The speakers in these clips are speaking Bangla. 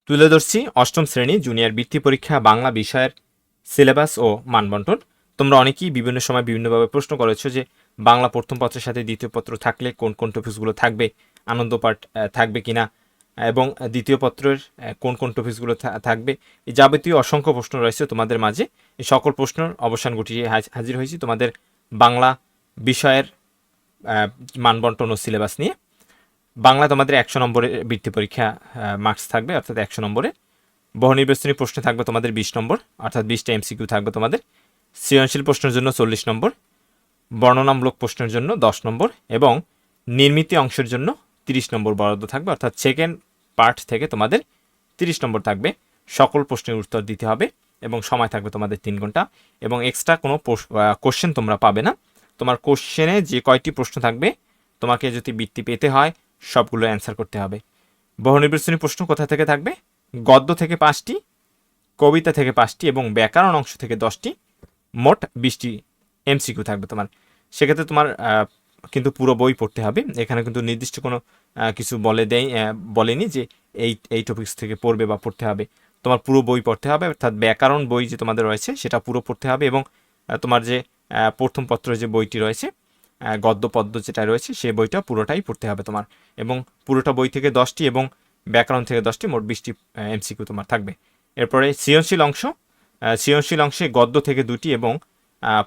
তুলে ধরছি অষ্টম শ্রেণী জুনিয়র বৃত্তি পরীক্ষা বাংলা বিষয়ের সিলেবাস ও মানবন্টন। তোমরা অনেকেই বিভিন্ন সময় বিভিন্নভাবে প্রশ্ন করেছো যে বাংলা প্রথম পত্রের সাথে দ্বিতীয় পত্র থাকলে কোন কোন টপিকসগুলো থাকবে, আনন্দ পাঠ থাকবে কিনা, এবং দ্বিতীয় পত্রের কোন কোন টপিকসগুলো থাকবে। এই যাবতীয় অসংখ্য প্রশ্ন রয়েছে তোমাদের মাঝে। এই সকল প্রশ্নের অবসান ঘটিয়ে হাজির হয়েছি তোমাদের বাংলা বিষয়ের মানবন্টন ও সিলেবাস নিয়ে। বাংলা তোমাদের 100 নম্বরের বৃত্তি পরীক্ষা মার্কস থাকবে, অর্থাৎ 100 নম্বরে। বহু নির্বাচনী প্রশ্ন থাকবে তোমাদের 20 নম্বর, অর্থাৎ 20টা এমসিকিউ থাকবে তোমাদের। সৃজনশীল প্রশ্নের জন্য 40 নম্বর, বর্ণনামূলক প্রশ্নের জন্য 10 নম্বর এবং নির্মিতি অংশের জন্য 30 নম্বর বরাদ্দ থাকবে, অর্থাৎ সেকেন্ড পার্ট থেকে তোমাদের 30 নম্বর থাকবে। সকল প্রশ্নের উত্তর দিতে হবে এবং সময় থাকবে তোমাদের 3 ঘন্টা, এবং এক্সট্রা কোনো কোশ্চেন তোমরা পাবে না। তোমার কোশ্চেনে যে কয়টি প্রশ্ন থাকবে তোমাকে যদি বৃত্তি পেতে হয় সবগুলো অ্যান্সার করতে হবে। বহু নির্বাচনী প্রশ্ন কোথা থেকে থাকবে? গদ্য থেকে 5টি, কবিতা থেকে 5টি এবং ব্যাকরণ অংশ থেকে 10টি, মোট 20টি এমসিকিউ থাকবে তোমার। সেক্ষেত্রে তোমার কিন্তু পুরো বই পড়তে হবে। এখানে কিন্তু নির্দিষ্ট কোনো কিছু বলেনি যে এই টপিকস থেকে পড়বে বা পড়তে হবে। তোমার পুরো বই পড়তে হবে, অর্থাৎ ব্যাকরণ বই যে তোমাদের রয়েছে সেটা পুরো পড়তে হবে, এবং তোমার যে প্রথম পত্রের যে বইটি রয়েছে গদ্য পদ্য যেটা রয়েছে সেই বইটা পুরোটাই পড়তে হবে তোমার, এবং পুরোটা বই থেকে 10টি এবং ব্যাকরণ থেকে 10টি, মোট 20টি এমসিকিউ তোমার থাকবে। এরপরে সৃজনশীল অংশে গদ্য থেকে 2টি এবং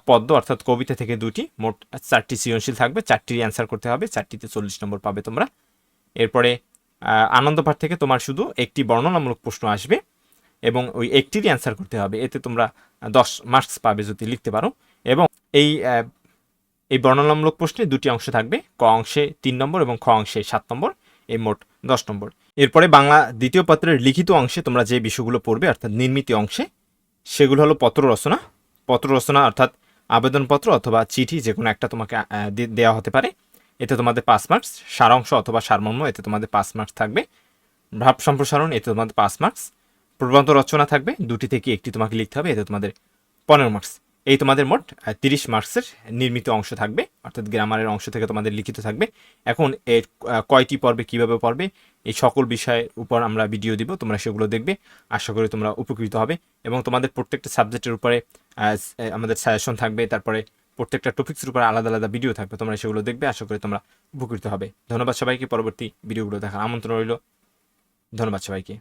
পদ্য অর্থাৎ কবিতা থেকে 2টি, মোট 4টি সৃজনশীল থাকবে। 4টির অ্যান্সার করতে হবে, 4টিতে 40 নম্বর পাবে তোমরা। এরপরে আনন্দ পাঠ থেকে তোমার শুধু একটি বর্ণনামূলক প্রশ্ন আসবে এবং ওই একটিরই অ্যান্সার করতে হবে। এতে তোমরা 10 মার্কস পাবে যদি লিখতে পারো। এবং এই বর্ণনামূলক প্রশ্নে 2টি অংশ থাকবে, ক অংশে 3 নম্বর এবং খ অংশে 7 নম্বর, এই মোট 10 নম্বর। এরপরে বাংলা দ্বিতীয় পত্রের লিখিত অংশে তোমরা যে বিষয়গুলো পড়বে অর্থাৎ নির্মিতি অংশে, সেগুলো হলো পত্র রচনা অর্থাৎ আবেদনপত্র অথবা চিঠি, যে কোনো একটা তোমাকে দেওয়া হতে পারে, এতে তোমাদের 5 মার্কস। সারাংশ অথবা সারমর্ম, এতে তোমাদের 5 মার্কস থাকবে। ভাব সম্প্রসারণ, এতে তোমাদের 5 মার্কস। প্রবন্ধ রচনা থাকবে, 2টি থেকে একটি তোমাকে লিখতে হবে, এতে তোমাদের 15 মার্কস। এই তোমাদের মোট 30 মার্কসের নির্মিত অংশ থাকবে, অর্থাৎ গ্রামারের অংশ থেকে তোমাদের লিখিত থাকবে। এখন এর কয়টি পর্বে কিভাবে পড়বে এই সকল বিষয়ের উপর আমরা ভিডিও দিব, তোমরা সেগুলো দেখবে। আশা করি তোমরা উপকৃত হবে, এবং তোমাদের প্রত্যেকটা সাবজেক্টের উপরে আমাদের সাজেশন থাকবে, তারপরে প্রত্যেকটা টপিক্সের উপর আলাদা আলাদা ভিডিও থাকবে, তোমরা সেগুলো দেখবে। আশা করি তোমরা উপকৃত হবে। ধন্যবাদ সবাইকে। পরবর্তী ভিডিওগুলো দেখার আমন্ত্রণ রইল। ধন্যবাদ সবাইকে।